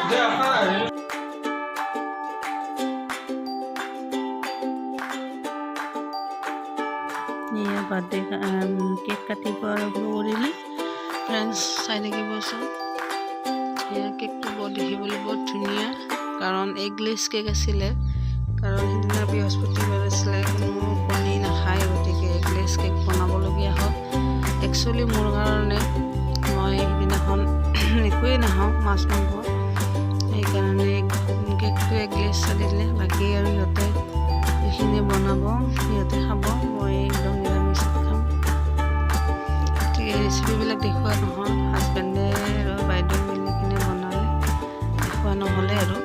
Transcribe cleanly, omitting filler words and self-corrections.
ये birthday cake काटिब आरम्भ करिले फ्रेंड्स चाই থাকিব চোন ये केकটো বৰ দেখিবলৈ বৰ ধুনীয়া কাৰণ এগলেছ কেক আছিলে কাৰণ সিদিনা বৃহস্পতিবাৰ আছিলে কোনো কণী নাখায় গতিকে এগলেছ কেক বনাবলগীয়া হ'ল একচুৱেলি মোৰ কাৰণে মই সিদিনাখন একোৱেই নাখাওঁ মাছ মাংস সেইকাৰণে কেকটো এগলেছ দিলে বাকী আৰু সিহঁতে এইখিনি বনাব সিহঁতে খাব মই একদম নিৰামিষ খাম গতিকে ৰেচিপিবিলাক দেখুওৱা নহয় হাজবেণ্ডে আৰু বাইদেউ মিলি কিনে বনালে দেখুওৱা নহ'লে আৰু